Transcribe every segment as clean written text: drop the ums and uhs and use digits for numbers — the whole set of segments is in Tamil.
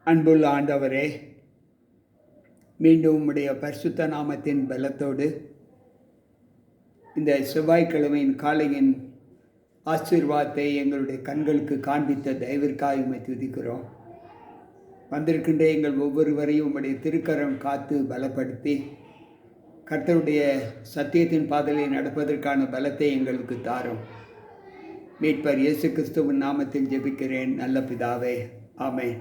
அன்புள்ள ஆண்டவரே, மீண்டும் உம்முடைய பரிசுத்த நாமத்தின் பலத்தோடு இந்த செவ்வாய்க்கிழமையின் காலையின் ஆசீர்வாதத்தை எங்களுடைய கண்களுக்கு காண்பித்த தயவிற்காக உம்மை துதிக்கிறோம். வந்திருக்கின்ற எங்கள் ஒவ்வொருவரையும் உம்முடைய திருக்கரம் காத்து பலப்படுத்தி கர்த்தருடைய சத்தியத்தின் பாதையை நடப்பதற்கான பலத்தை எங்களுக்கு தாரும். மீட்பர் இயேசு கிறிஸ்துவின் நாமத்தில் ஜெபிக்கிறேன் நல்ல பிதாவே, ஆமென்.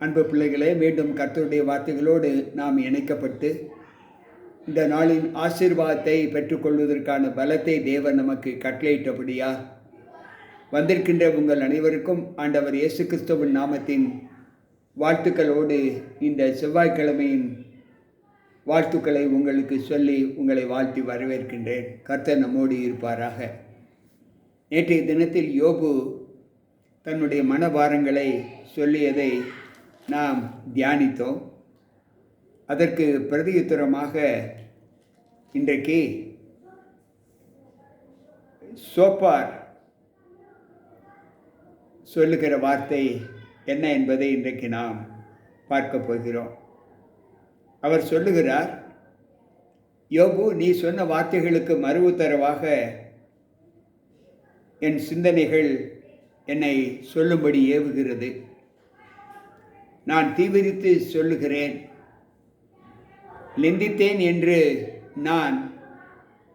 அன்பு பிள்ளைகளே, மீண்டும் கர்த்தருடைய வார்த்தைகளோடு நாம் இணைக்கப்பட்டு இந்த நாளின் ஆசீர்வாதத்தை பெற்றுக்கொள்வதற்கான பலத்தை தேவன் நமக்கு கட்டளையிட்டபடியா வந்திருக்கின்ற உங்கள் அனைவருக்கும் ஆண்டவர் இயேசு கிறிஸ்துவின் நாமத்தின் வாழ்த்துக்களோடு இந்த செவ்வாய்க்கிழமையின் வாழ்த்துக்களை உங்களுக்கு சொல்லி உங்களை வாழ்த்தி வரவேற்கின்றேன். கர்த்தர் நம்மோடு இருப்பாராக. நேற்றைய தினத்தில் யோபு தன்னுடைய மனபாரங்களை சொல்லியதை நாம் தியானித்தோம். அதற்கு பிரதியுத்தரமாக இன்றைக்கு சோப்பார் சொல்லுகிற வார்த்தை என்ன என்பதை இன்றைக்கு நாம் பார்க்க போகிறோம். அவர் சொல்லுகிறார், யோபு, நீ சொன்ன வார்த்தைகளுக்கு மறு உத்தரவாக என் சிந்தனைகள் என்னை சொல்லும்படி ஏவுகிறது. நான் தீவிரித்து சொல்லுகிறேன். நிந்தித்தேன் என்று நான்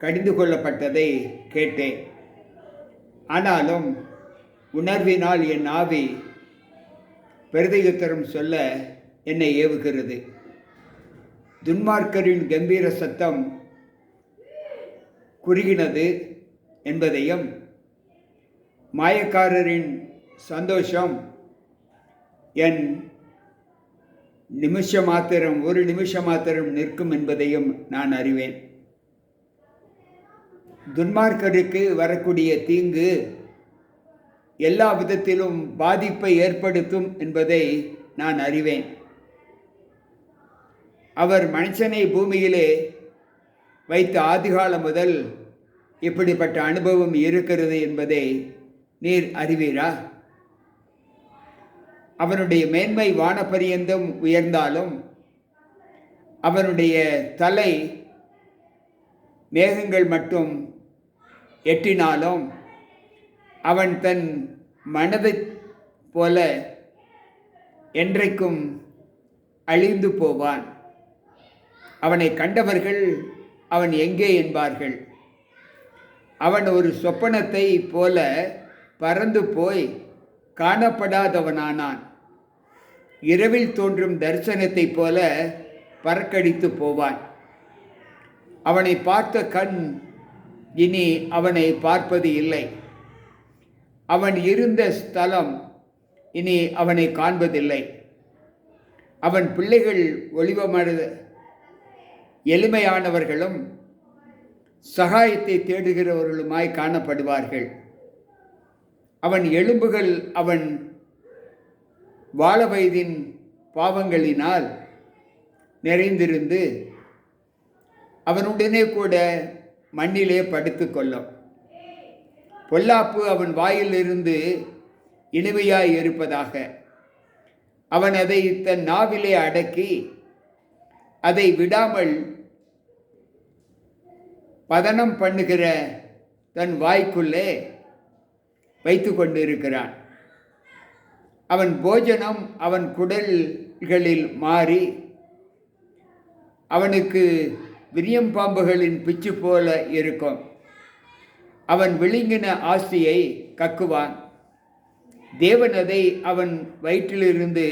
கடிந்து கொள்ளப்பட்டதை கேட்டேன். ஆனாலும் உணர்வினால் என் ஆவி பிரதியுத்தரம் சொல்ல என்னை ஏவுகிறது. துன்மார்க்கரின் கம்பீர சத்தம் குறுகினது என்பதையும், மாயக்காரரின் சந்தோஷம் என் ஒரு நிமிஷம் மாத்திரம் நிற்கும் என்பதையும் நான் அறிவேன். துன்மார்க்கருக்கு வரக்கூடிய தீங்கு எல்லா விதத்திலும் பாதிப்பை ஏற்படுத்தும் என்பதை நான் அறிவேன். அவர் மனுஷனை பூமியிலே வைத்த ஆதிகாலம் முதல் இப்படிப்பட்ட அனுபவம் இருக்கிறது என்பதை நீர் அறிவீரா? அவனுடைய மேன்மை வானபரியந்தம் உயர்ந்தாலும், அவனுடைய தலை மேகங்கள் மட்டும் எட்டினாலும், அவன் தன் மனதைப் போல என்றைக்கும் அழிந்து போவான். அவனை கண்டவர்கள் அவன் எங்கே என்பார்கள். அவன் ஒரு சொப்பனத்தை போல பறந்து போய் காணப்படாதவனானான். இரவில் தோன்றும் தரிசனத்தை போல பறக்கடித்து போவான். அவனை பார்த்த கண் இனி அவனை பார்ப்பது இல்லை. அவன் இருந்த ஸ்தலம் இனி அவனை காண்பதில்லை. அவன் பிள்ளைகள் எளிமையானவர்களும் சகாயத்தை தேடுகிறவர்களுமாய் காணப்படுவார்கள். அவன் எலும்புகள் அவன் வாழ வயதின் பாவங்களினால் நிறைந்திருந்து அவனுடனே கூட மண்ணிலே படுத்து கொள்ளும். பொல்லாப்பு அவன் வாயிலிருந்து இனிமையாய் இருப்பதாக. அவன் அதை தன் நாவிலே அடக்கி அதை விடாமல் பதனம் பண்ணுகிற தன் வாய்க்குள்ளே வைத்து கொண்டிருக்கிறான். அவன் போஜனம் அவன் குடல்களில் மாறி அவனுக்கு விரியம் பாம்புகளின் பிச்சு போல இருக்கும். அவன் விழுங்கின ஆஸ்தியை கக்குவான். தேவன் அதை அவன் வயிற்றிலிருந்து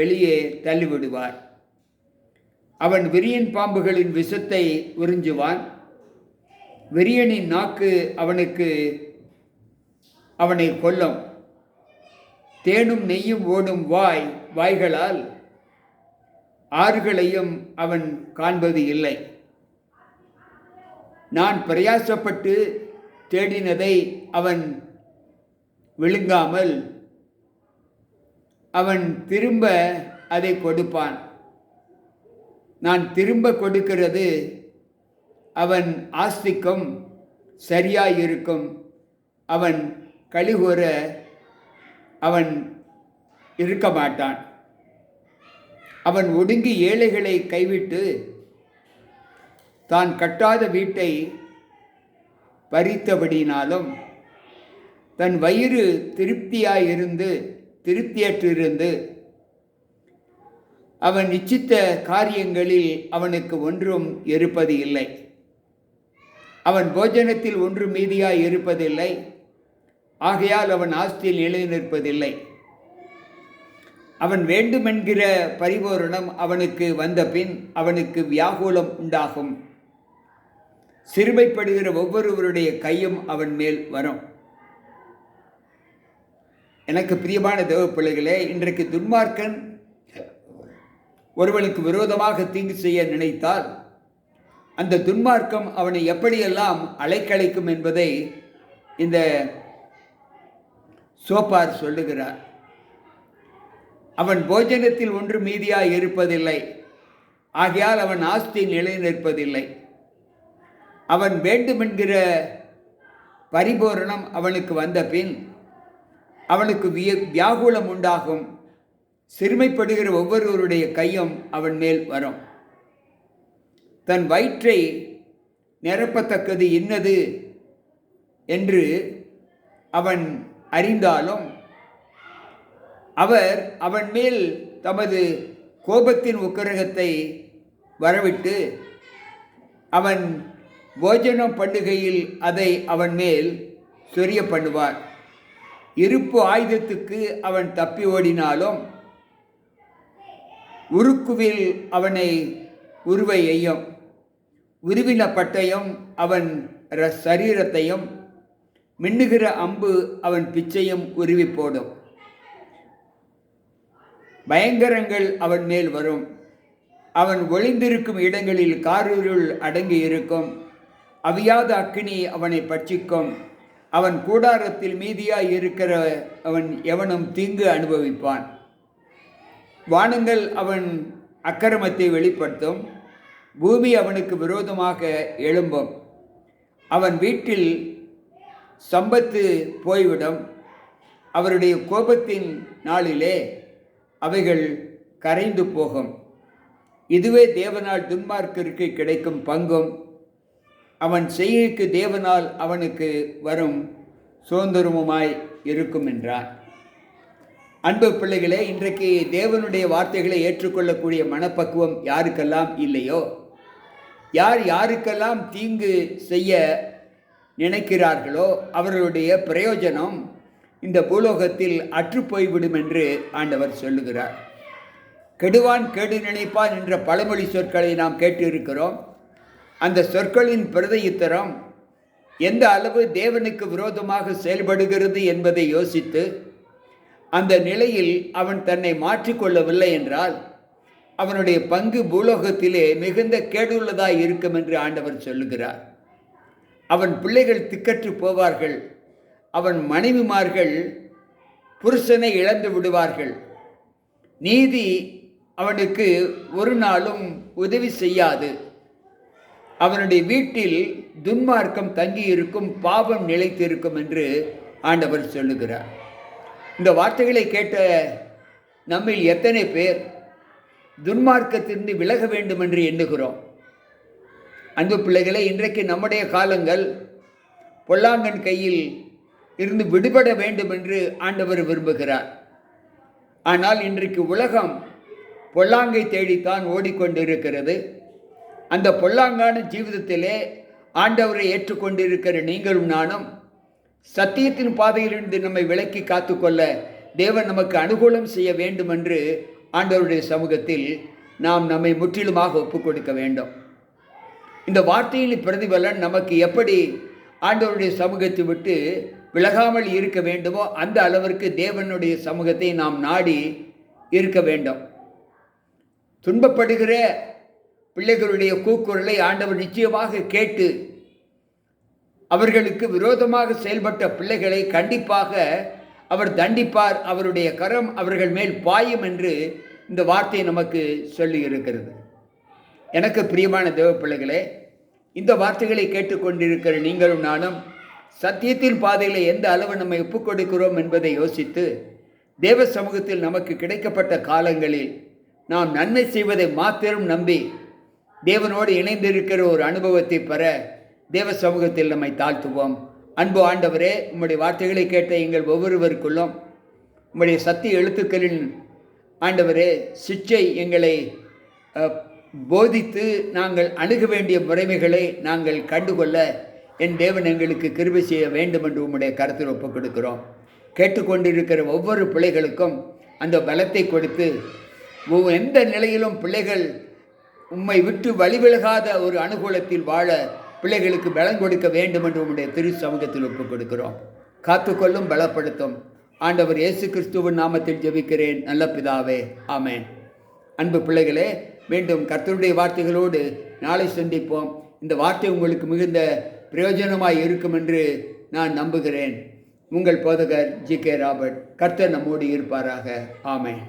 வெளியே தள்ளிவிடுவார். அவன் விரியன் பாம்புகளின் விஷத்தை உறிஞ்சுவான். விரியனின் நாக்கு அவனை கொல்லும். தேனும் நெய்யும் ஓடும் வாய்களால் ஆறுகளையும் அவன் காண்பது இல்லை. நான் பிரயாசப்பட்டு தேடினதை அவன் விழுங்காமல் அவன் திரும்ப அதை கொடுப்பான். நான் திரும்ப கொடுக்கிறது அவன் ஆஸ்திக்கும் சரியாயிருக்கும். அவன் கழிவுற அவன் இருக்க மாட்டான். அவன் ஒடுங்கி ஏழைகளை கைவிட்டு தான் கட்டாத வீட்டை பறித்தபடினாலும் தன் வயிறு திருப்தியற்றிருந்து அவன் நிச்சித்த காரியங்களில் அவனுக்கு ஒன்றும் இருப்பது இல்லை. அவன் போஜனத்தில் ஒன்று மீதியாய் இருப்பதில்லை. ஆகையால் அவன் ஆஸ்தியில் நிலை நிற்பதில்லை. அவன் வேண்டுமென்கிற பரிபூரணம் அவனுக்கு வந்த பின் அவனுக்கு வியாகுலம் உண்டாகும். சிறுமைப்படுகிற ஒவ்வொருவருடைய கையும் அவன் மேல் வரும். எனக்கு பிரியமான தேவ பிள்ளைகளே, இன்றைக்கு துன்மார்க்கன் ஒருவனுக்கு விரோதமாக தீங்கு செய்ய நினைத்தால் அந்த துன்மார்க்கம் அவனை எப்படியெல்லாம் அலைக்கழைக்கும் என்பதை இந்த சோப்பார் சொல்லுகிறார். அவன் போஜனத்தில் ஒன்று மீதியாய் இருப்பதில்லை. ஆகையால் அவன் ஆஸ்தி நிலை நிற்பதில்லை. அவன் வேண்டுமென்கிற பரிபூரணம் அவனுக்கு வந்த பின் அவனுக்கு வியாகுலம் உண்டாகும். சிறுமைப்படுகிற ஒவ்வொருவருடைய கையும் அவன் மேல் வரும். தன் வயிற்றை நிரப்பத்தக்கது இன்னது என்று அவன் அறிந்தாலும் அவர் அவன் மேல் தமது கோபத்தின் உக்கிரகத்தை வரவிட்டு அவன் போஜனம் பண்ணுகையில் அதை அவன் மேல் சொரிய பண்ணுவார். இருப்பு ஆயுதத்துக்கு அவன் தப்பி ஓடினாலும் உருக்குவில் அவனை உருவை எய்யும். உருவின பட்டயம் அவன் சரீரத்தையும் மின்னுகிற அம்பு அவன் பிச்சையும் உருவி போடும். பயங்கரங்கள் அவன் மேல் வரும். அவன் ஒளிந்திருக்கும் இடங்களில் காரிருள் அடங்கி இருக்கும். அவியாத அக்கினி அவனை பட்சிக்கும். அவன் கூடாரத்தில் மீதியாய் இருக்கிற அவன் எவனும் தீங்கு அனுபவிப்பான். வானங்கள் அவன் அக்கிரமத்தை வெளிப்படுத்தும். பூமி அவனுக்கு விரோதமாக எழும்பும். அவன் வீட்டில் சம்பத்து போய்விடும். அவருடைய கோபத்தின் நாளிலே அவைகள் கரைந்து போகும். இதுவே தேவனால் துன்மார்க்கருக்கு கிடைக்கும் பங்கும் அவன் செய்கைக்கு தேவனால் அவனுக்கு வரும் சுதந்திரமுமாய் இருக்கும் என்றார். அன்பு பிள்ளைகளே, இன்றைக்கு தேவனுடைய வார்த்தைகளை ஏற்றுக்கொள்ளக்கூடிய மனப்பக்குவம் யாருக்கெல்லாம் இல்லையோ, யாருக்கெல்லாம் தீங்கு செய்ய நினைக்கிறார்களோ அவர்களுடைய பிரயோஜனம் இந்த பூலோகத்தில் அற்றுப்போய்விடும் என்று ஆண்டவர் சொல்லுகிறார். கெடுவான் கேடு நினைப்பான் என்ற பழமொழி சொற்களை நாம் கேட்டு இருக்கிறோம். அந்த சொற்களின் பிரதியுத்தரம் எந்த அளவு தேவனுக்கு விரோதமாக செயல்படுகிறது என்பதை யோசித்து அந்த நிலையில் அவன் தன்னை மாற்றிக்கொள்ளவில்லை என்றால் அவனுடைய பங்கு பூலோகத்திலே மிகுந்த கேடுள்ளதாய் இருக்கும் என்று ஆண்டவர் சொல்லுகிறார். அவன் பிள்ளைகள் திக்கற்று போவார்கள். அவன் மனைவிமார்கள் புருஷனை இழந்து விடுவார்கள். நீதி அவனுக்கு ஒரு நாளும் உதவி செய்யாது. அவனுடைய வீட்டில் துன்மார்க்கம் தங்கியிருக்கும், பாவம் நிலைத்திருக்கும் என்று ஆண்டவர் சொல்லுகிறார். இந்த வார்த்தைகளை கேட்ட நம்மில் எத்தனை பேர் துன்மார்க்கத்திலிருந்து விலக வேண்டும் என்று எண்ணுகிறோம்? அன்பு பிள்ளைகளை, இன்றைக்கு நம்முடைய காலங்கள் பொல்லாங்கன் கையில் இருந்து விடுபட வேண்டும் என்று ஆண்டவர் விரும்புகிறார். ஆனால் இன்றைக்கு உலகம் பொல்லாங்கை தேடித்தான் ஓடிக்கொண்டிருக்கிறது. அந்த பொல்லாங்கான ஜீவிதத்திலே ஆண்டவரை ஏற்றுக்கொண்டிருக்கிற நீங்களும் நானும் சத்தியத்தின் பாதையிலிருந்து நம்மை விலக்கி காத்துக்கொள்ள தேவன் நமக்கு அனுகூலம் செய்ய வேண்டும் என்று ஆண்டவருடைய சமூகத்தில் நாம் நம்மை முற்றிலுமாக ஒப்புக் கொடுக்க வேண்டும். இந்த வார்த்தையின் பிரதிபலன் நமக்கு எப்படி ஆண்டவருடைய சமூகத்தை விட்டு விலகாமல் இருக்க வேண்டுமோ அந்த அளவிற்கு தேவனுடைய சமூகத்தை நாம் நாடி இருக்க வேண்டும். துன்பப்படுகிற பிள்ளைகளுடைய கூக்குரலை ஆண்டவர் நிச்சயமாக கேட்டு அவர்களுக்கு விரோதமாக செயல்பட்ட பிள்ளைகளை கண்டிப்பாக அவர் தண்டிப்பார். அவருடைய கரம் அவர்கள் மேல் பாயும் என்று இந்த வார்த்தை நமக்கு சொல்லி இருக்கிறது. எனக்கு பிரியமான தேவ பிள்ளைகளே, இந்த வார்த்தைகளை கேட்டுக்கொண்டிருக்கிற நீங்களும் நானும் சத்தியத்தின் பாதையில் எந்த அளவு நம்மை ஒப்புக் கொடுக்கிறோம் என்பதை யோசித்து தேவ சமூகத்தில் நமக்கு கிடைக்கப்பட்ட காலங்களில் நாம் நன்மை செய்வதை மாத்திரம் நம்பி தேவனோடு இணைந்திருக்கிற ஒரு அனுபவத்தை பெற தேவ சமூகத்தில் நம்மை தாழ்த்துவோம். அன்பு ஆண்டவரே, உம்முடைய வார்த்தைகளை கேட்ட எங்கள் ஒவ்வொருவருக்குள்ளும் உம்முடைய சத்திய எழுத்துக்களின் ஆண்டவரே சிற்றை எங்களை போதித்து நாங்கள் அணுக வேண்டிய முறைமைகளை நாங்கள் கண்டுகொள்ள என் தேவன் எங்களுக்கு கிருபை செய்ய வேண்டும் என்று உம்முடைய கருத்தில் ஒப்புக் கொடுக்கிறோம். கேட்டுக்கொண்டிருக்கிற ஒவ்வொரு பிள்ளைகளுக்கும் அந்த பலத்தை கொடுத்து எந்த நிலையிலும் பிள்ளைகள் உம்மை விட்டு வழிவிலகாத ஒரு அனுகூலத்தில் வாழ பிள்ளைகளுக்கு பலம் கொடுக்க வேண்டும் என்று உம்முடைய திரு சமூகத்தில் ஒப்புக் கொடுக்கிறோம். காத்துக்கொள்ளும், பலப்படுத்தும். ஆண்டவர் இயேசு கிறிஸ்துவின் நாமத்தில் ஜெபிக்கிறேன் நல்ல பிதாவே, ஆமென். அன்பு பிள்ளைகளே, மீண்டும் கர்த்தருடைய வார்த்தைகளோடு நாளை சந்திப்போம். இந்த வார்த்தை உங்களுக்கு மிகுந்த பிரயோஜனமாய் இருக்கும் என்று நான் நம்புகிறேன். உங்கள் போதகர் ஜி.கே. ராபர்ட். கர்த்தர் நம்மோடு இருப்பாராக. ஆமென்.